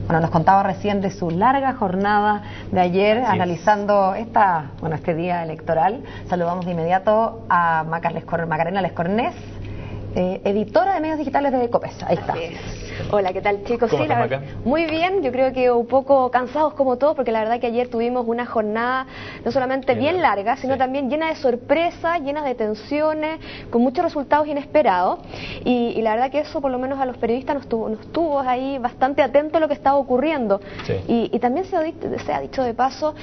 Bueno, nos contaba recién de su larga jornada de ayer, analizando este día electoral. Saludamos de inmediato a Macarena Lescornés, editora de medios digitales de Copesa. Ahí está. Hola, ¿qué tal, chicos? ¿Cómo estás, Maca? Muy bien, yo creo que un poco cansados como todos, porque la verdad que ayer tuvimos una jornada no solamente bien larga, sino también llena de sorpresas, llena de tensiones, con muchos resultados inesperados, y la verdad que eso por lo menos a los periodistas nos tuvo ahí bastante atentos a lo que estaba ocurriendo. Y también se ha dicho de paso,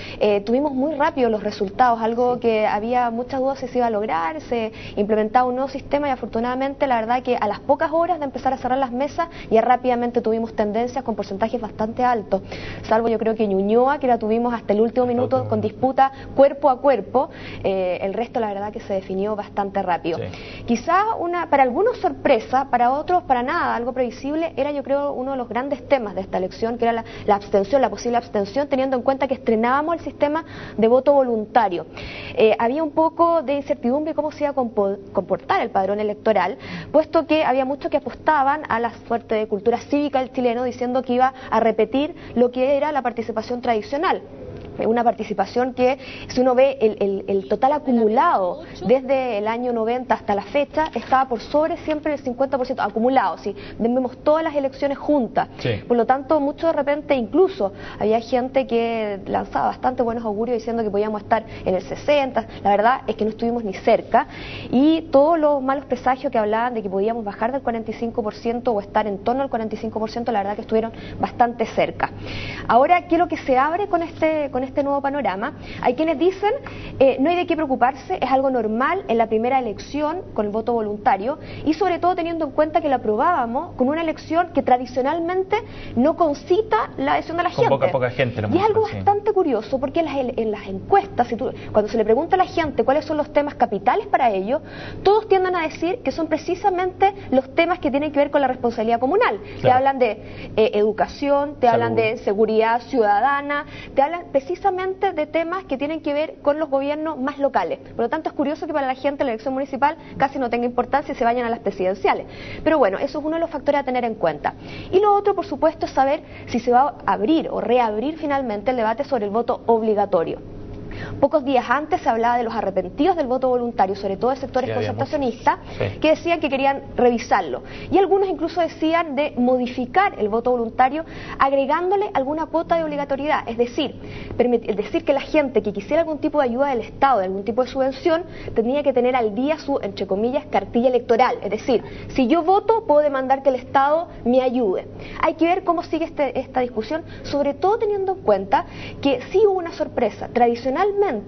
tuvimos muy rápido los resultados, algo que había muchas dudas si se iba a lograr, se implementaba un nuevo sistema y afortunadamente la verdad que a las pocas horas de empezar a cerrar las mesas ya rápidamente tuvimos tendencias con porcentajes bastante altos, salvo yo creo que Ñuñoa, que la tuvimos hasta el último minuto con disputa cuerpo a cuerpo, el resto la verdad que se definió bastante rápido. Quizá para algunos sorpresa, para otros para nada, algo previsible, era yo creo uno de los grandes temas de esta elección, que era la abstención, la posible abstención, teniendo en cuenta que estrenábamos el sistema de voto voluntario. Había un poco de incertidumbre cómo se iba a comportar el padrón electoral, puesto que había muchos que apostaban a la suerte de cultura cívica del chileno, diciendo que iba a repetir lo que era la participación tradicional. Una participación que, si uno ve el total acumulado desde el año 90 hasta la fecha, estaba por sobre siempre el 50% acumulado, si vemos todas las elecciones juntas. Por lo tanto, mucho de repente, incluso había gente que lanzaba bastante buenos augurios diciendo que podíamos estar en el 60%, la verdad es que no estuvimos ni cerca, y todos los malos presagios que hablaban de que podíamos bajar del 45% o estar en torno al 45%, la verdad que estuvieron bastante cerca. Ahora, ¿qué es lo que se abre con este nuevo panorama? Hay quienes dicen no hay de qué preocuparse, es algo normal en la primera elección con el voto voluntario, y sobre todo teniendo en cuenta que lo aprobábamos con una elección que tradicionalmente no concita la adhesión de la gente. Con poca gente. Y es algo bastante curioso, porque en las encuestas, cuando se le pregunta a la gente cuáles son los temas capitales para ellos, todos tienden a decir que son precisamente los temas que tienen que ver con la responsabilidad comunal. Te hablan de educación, te hablan de seguridad ciudadana, te hablan precisamente de temas que tienen que ver con los gobiernos más locales. Por lo tanto, es curioso que para la gente la elección municipal casi no tenga importancia y se vayan a las presidenciales. Pero bueno, eso es uno de los factores a tener en cuenta. Y lo otro, por supuesto, es saber si se va a abrir o reabrir finalmente el debate sobre el voto obligatorio. Pocos días antes se hablaba de los arrepentidos del voto voluntario, sobre todo de sectores concertacionistas, que decían que querían revisarlo. Y algunos incluso decían de modificar el voto voluntario agregándole alguna cuota de obligatoriedad, es decir, que la gente que quisiera algún tipo de ayuda del Estado, de algún tipo de subvención, tenía que tener al día su, entre comillas, cartilla electoral. Es decir, si yo voto, puedo demandar que el Estado me ayude. Hay que ver cómo sigue esta discusión, sobre todo teniendo en cuenta que sí hubo una sorpresa. Tradicionalmente,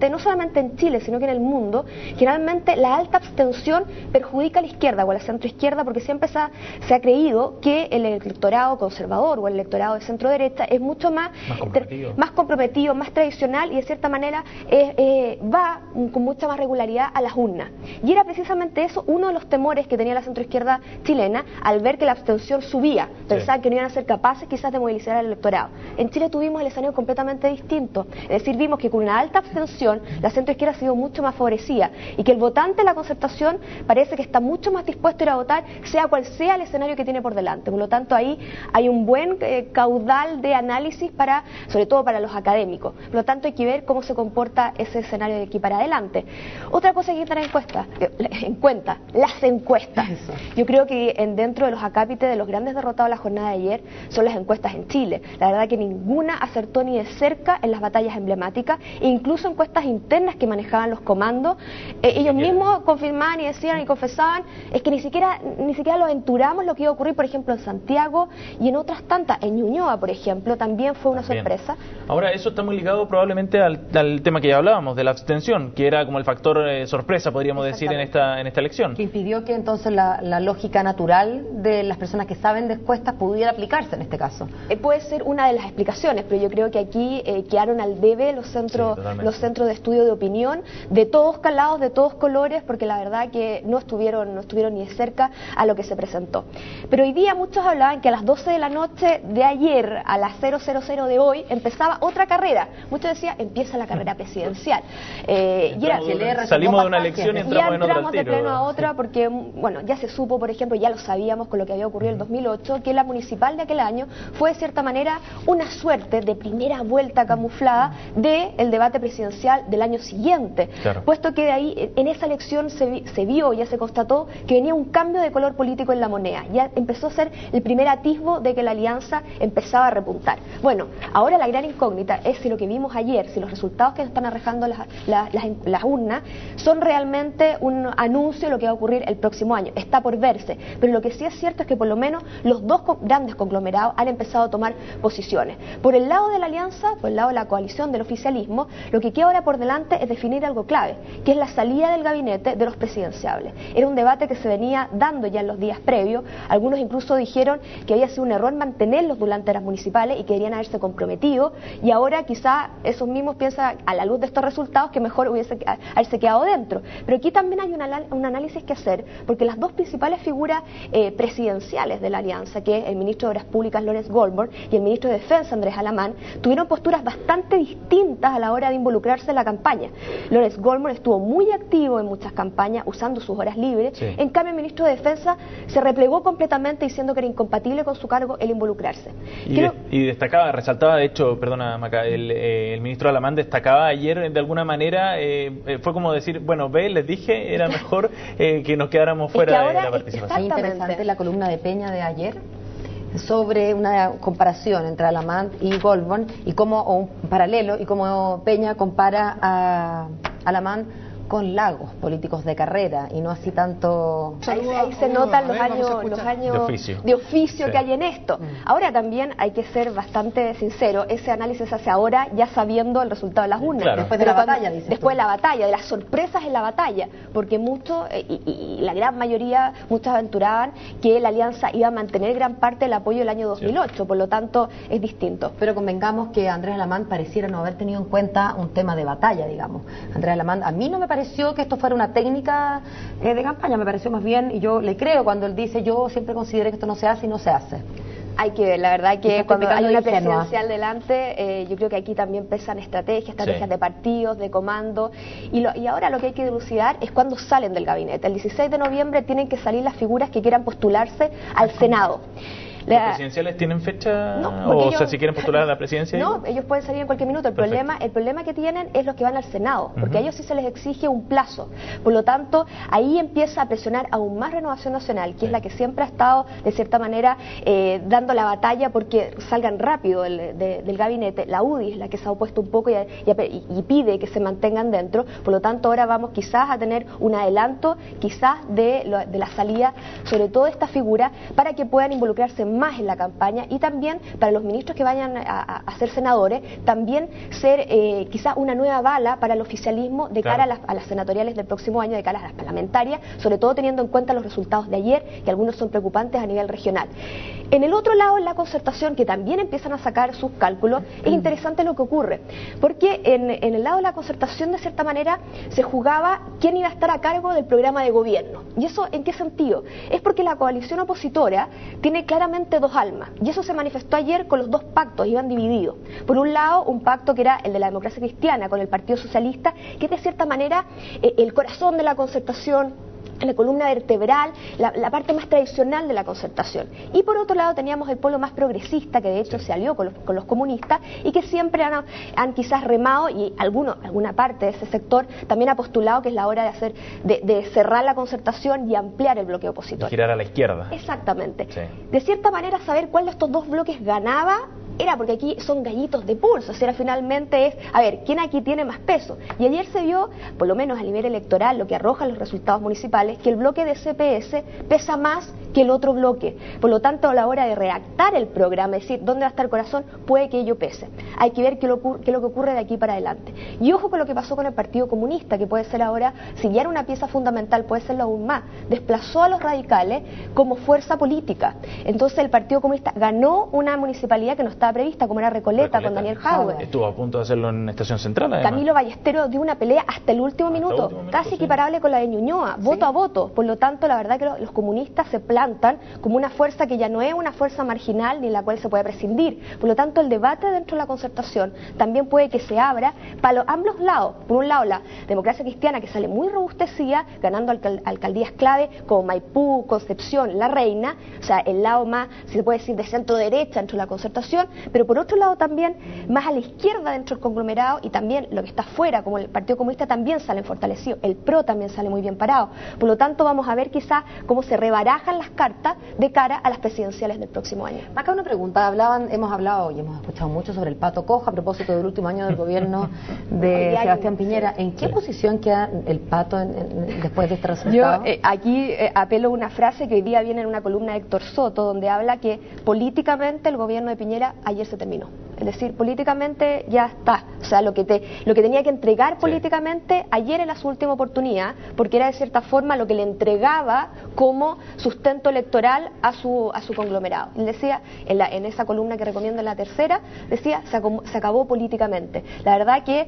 no solamente en Chile, sino que en el mundo, generalmente la alta abstención perjudica a la izquierda o a la centroizquierda, porque siempre se ha creído que el electorado conservador o el electorado de centro derecha es mucho más comprometido, más tradicional, y de cierta manera va con mucha más regularidad a las urnas. Y era precisamente eso uno de los temores que tenía la centroizquierda chilena al ver que la abstención subía. Pensaban que no iban a ser capaces quizás de movilizar al electorado. En Chile tuvimos el escenario completamente distinto, es decir, vimos que con una alta abstención la centroizquierda ha sido mucho más favorecida, y que el votante de la concertación parece que está mucho más dispuesto a ir a votar, sea cual sea el escenario que tiene por delante. Por lo tanto, ahí hay un buen caudal de análisis sobre todo para los académicos. Por lo tanto, hay que ver cómo se comporta ese escenario de aquí para adelante. Otra cosa que hay que tener en cuenta, las encuestas. Yo creo que dentro de los acápites de los grandes derrotados de la jornada de ayer son las encuestas en Chile. La verdad que ninguna acertó ni de cerca en las batallas emblemáticas, incluso encuestas internas que manejaban los comandos, ellos mismos confirmaban y decían y confesaban, es que ni siquiera lo aventuramos lo que iba a ocurrir, por ejemplo, en Santiago y en otras tantas, en Ñuñoa, por ejemplo, también fue una sorpresa. Ahora, eso está muy ligado probablemente al tema que ya hablábamos, de la abstención, que era como el factor sorpresa, podríamos decir, en esta elección. Que impidió que entonces la lógica natural de las personas que saben de encuestas pudiera aplicarse en este caso. Puede ser una de las explicaciones, pero yo creo que aquí quedaron al debe los centros los centros de estudio de opinión, de todos calados, de todos colores, porque la verdad que no estuvieron ni de cerca a lo que se presentó. Pero hoy día muchos hablaban que a las 12 de la noche de ayer, a las 000 de hoy, empezaba otra carrera. Muchos decían, empieza la carrera presidencial. Salimos de una elección y entramos en otra al de tiro. pleno a otra, porque bueno, ya se supo, por ejemplo, ya lo sabíamos con lo que había ocurrido en el 2008, que la municipal de aquel año fue de cierta manera una suerte de primera vuelta camuflada del debate presidencial del año siguiente, puesto que de ahí, en esa elección se vio, ya se constató que venía un cambio de color político en la moneda, ya empezó a ser el primer atisbo de que la alianza empezaba a repuntar. Bueno, ahora la gran incógnita es si lo que vimos ayer, si los resultados que están arrojando las urnas son realmente un anuncio de lo que va a ocurrir el próximo año. Está por verse, pero lo que sí es cierto es que por lo menos los dos grandes conglomerados han empezado a tomar posiciones. Por el lado de la alianza, por el lado de la coalición del oficialismo, lo que queda ahora por delante es definir algo clave, que es la salida del gabinete de los presidenciables. Era un debate que se venía dando ya en los días previos, algunos incluso dijeron que había sido un error mantenerlos durante las municipales y que deberían haberse comprometido, y ahora quizá esos mismos piensan, a la luz de estos resultados, que mejor hubiese haberse quedado dentro. Pero aquí también hay un análisis que hacer, porque las dos principales figuras presidenciales de la alianza, que es el ministro de Obras Públicas Lawrence Goldberg y el ministro de Defensa Andrés Alamán, tuvieron posturas bastante distintas a la hora de involucrarse en la campaña. Lawrence Goldberg estuvo muy activo en muchas campañas usando sus horas libres, en cambio el ministro de Defensa se replegó completamente diciendo que era incompatible con su cargo el involucrarse. Y destacaba, resaltaba, de hecho, perdona Maca, el ministro Alamán destacaba ayer de alguna manera, fue como decir, bueno, les dije, era mejor que nos quedáramos fuera de la participación. Es interesante la columna de Peña de ayer sobre una comparación entre Alamán y Goldberg, o un paralelo, y cómo Peña compara a Alamán con Lagos, políticos de carrera, y no así tanto... Ahí se notan los años de oficio que hay en esto. Ahora también hay que ser bastante sincero, ese análisis se hace ahora ya sabiendo el resultado de las urnas. Después de la batalla, dices Después de la batalla, de las sorpresas en la batalla, porque muchos, y la gran mayoría, muchos aventuraban que la alianza iba a mantener gran parte del apoyo del año 2008, por lo tanto es distinto. Pero convengamos que Andrés Alamán pareciera no haber tenido en cuenta un tema de batalla, digamos. Andrés Alamán, a mí no me pareció que esto fuera una técnica de campaña, me pareció más bien, y yo le creo cuando él dice, yo siempre consideré que esto no se hace y no se hace. Hay que ver, la verdad que cuando hay una presidencial delante, yo creo que aquí también pesan estrategias de partidos, de comando, y ahora lo que hay que dilucidar es cuándo salen del gabinete. El 16 de noviembre tienen que salir las figuras que quieran postularse al Senado. ¿Los presidenciales tienen fecha? No, sea, si quieren postular a la presidencia. No, ellos pueden salir en cualquier minuto. El problema que tienen es los que van al Senado, porque a ellos sí se les exige un plazo. Por lo tanto, ahí empieza a presionar aún más Renovación Nacional, que es la que siempre ha estado, de cierta manera, dando la batalla porque salgan rápido del gabinete. La UDI es la que se ha opuesto un poco y pide que se mantengan dentro. Por lo tanto, ahora vamos quizás a tener un adelanto, quizás de la salida, sobre todo de esta figura, para que puedan involucrarse más en la campaña, y también para los ministros que vayan a ser senadores, también ser quizás una nueva bala para el oficialismo de cara a las senatoriales del próximo año, de cara a las parlamentarias, sobre todo teniendo en cuenta los resultados de ayer, que algunos son preocupantes a nivel regional. En el otro lado, en la concertación, que también empiezan a sacar sus cálculos, es interesante lo que ocurre, porque en el lado de la concertación, de cierta manera, se jugaba quién iba a estar a cargo del programa de gobierno. ¿Y eso en qué sentido? Es porque la coalición opositora tiene claramente dos almas, y eso se manifestó ayer con los dos pactos, iban divididos. Por un lado, un pacto que era el de la democracia cristiana con el Partido Socialista, que es de cierta manera el corazón de la concertación, la columna vertebral, la parte más tradicional de la concertación. Y por otro lado teníamos el polo más progresista, que de hecho se alió con los comunistas, y que siempre han quizás remado, y alguna parte de ese sector también ha postulado que es la hora de cerrar la concertación y ampliar el bloque opositor. Y girar a la izquierda. Exactamente. De cierta manera, saber cuál de estos dos bloques ganaba era porque aquí son gallitos de pulso, o sea, finalmente es, a ver, ¿quién aquí tiene más peso? Y ayer se vio, por lo menos a nivel electoral, lo que arrojan los resultados municipales, que el bloque de CPS pesa más que el otro bloque. Por lo tanto, a la hora de redactar el programa, es decir, dónde va a estar el corazón, puede que ello pese. Hay que ver qué es lo que ocurre de aquí para adelante. Y ojo con lo que pasó con el Partido Comunista, que puede ser ahora, si ya era una pieza fundamental, puede serlo aún más. Desplazó a los radicales como fuerza política. Entonces el Partido Comunista ganó una municipalidad que no está estaba prevista, como era Recoleta con Daniel Jadwe. Estuvo a punto de hacerlo en Estación Central, además. Camilo Ballesteros dio una pelea hasta el último minuto, casi equiparable con la de Ñuñoa, voto a voto. Por lo tanto, la verdad que los comunistas se plantan como una fuerza que ya no es una fuerza marginal ni la cual se puede prescindir. Por lo tanto, el debate dentro de la concertación también puede que se abra para ambos lados. Por un lado, la democracia cristiana, que sale muy robustecida, ganando alcaldías clave como Maipú, Concepción, La Reina, o sea, el lado más, si se puede decir, de centro derecha dentro de la concertación, pero por otro lado también más a la izquierda dentro del conglomerado, y también lo que está fuera, como el Partido Comunista, también salen fortalecidos, el PRO también sale muy bien parado. Por lo tanto, vamos a ver quizás cómo se rebarajan las cartas de cara a las presidenciales del próximo año. Acá una pregunta, hemos hablado y hemos escuchado mucho sobre el Pato Cojo a propósito del último año del gobierno de Sebastián Piñera. ¿En qué posición queda el Pato después de este resultado? Yo aquí apelo a una frase que hoy día viene en una columna de Héctor Soto, donde habla que políticamente el gobierno de Piñera ayer se terminó. Es decir, políticamente ya está. O sea, lo que tenía que entregar políticamente ayer era su última oportunidad, porque era de cierta forma lo que le entregaba como sustento electoral a su conglomerado. Él decía, en esa columna que recomiendo en la tercera, decía, se acabó políticamente. La verdad que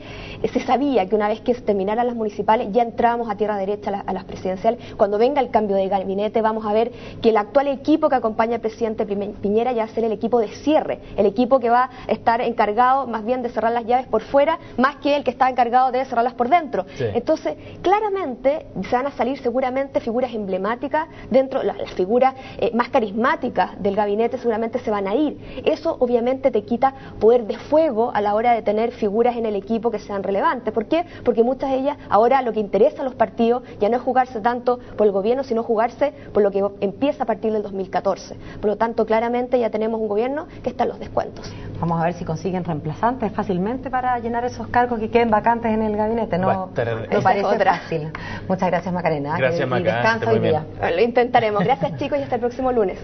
se sabía que una vez que terminaran las municipales ya entrábamos a tierra derecha a las presidenciales. Cuando venga el cambio de gabinete vamos a ver que el actual equipo que acompaña al presidente Piñera ya va a ser el equipo de cierre, el equipo que va a estar encargado más bien de cerrar las llaves por fuera, más que el que está encargado de cerrarlas por dentro. Sí. Entonces, claramente se van a salir seguramente figuras emblemáticas dentro, las figuras más carismáticas del gabinete seguramente se van a ir. Eso obviamente te quita poder de fuego a la hora de tener figuras en el equipo que sean relevantes. ¿Por qué? Porque muchas de ellas, ahora lo que interesa a los partidos ya no es jugarse tanto por el gobierno, sino jugarse por lo que empieza a partir del 2014. Por lo tanto, claramente ya tenemos un gobierno que está en los descuentos. Vamos a ver si consiguen reemplazantes fácilmente para llenar esos cargos que queden vacantes en el gabinete. No parece fácil. Muchas gracias, Macarena. Gracias, Macarena. Y descanso hoy día. Lo intentaremos. Gracias, chicos, y hasta el próximo lunes.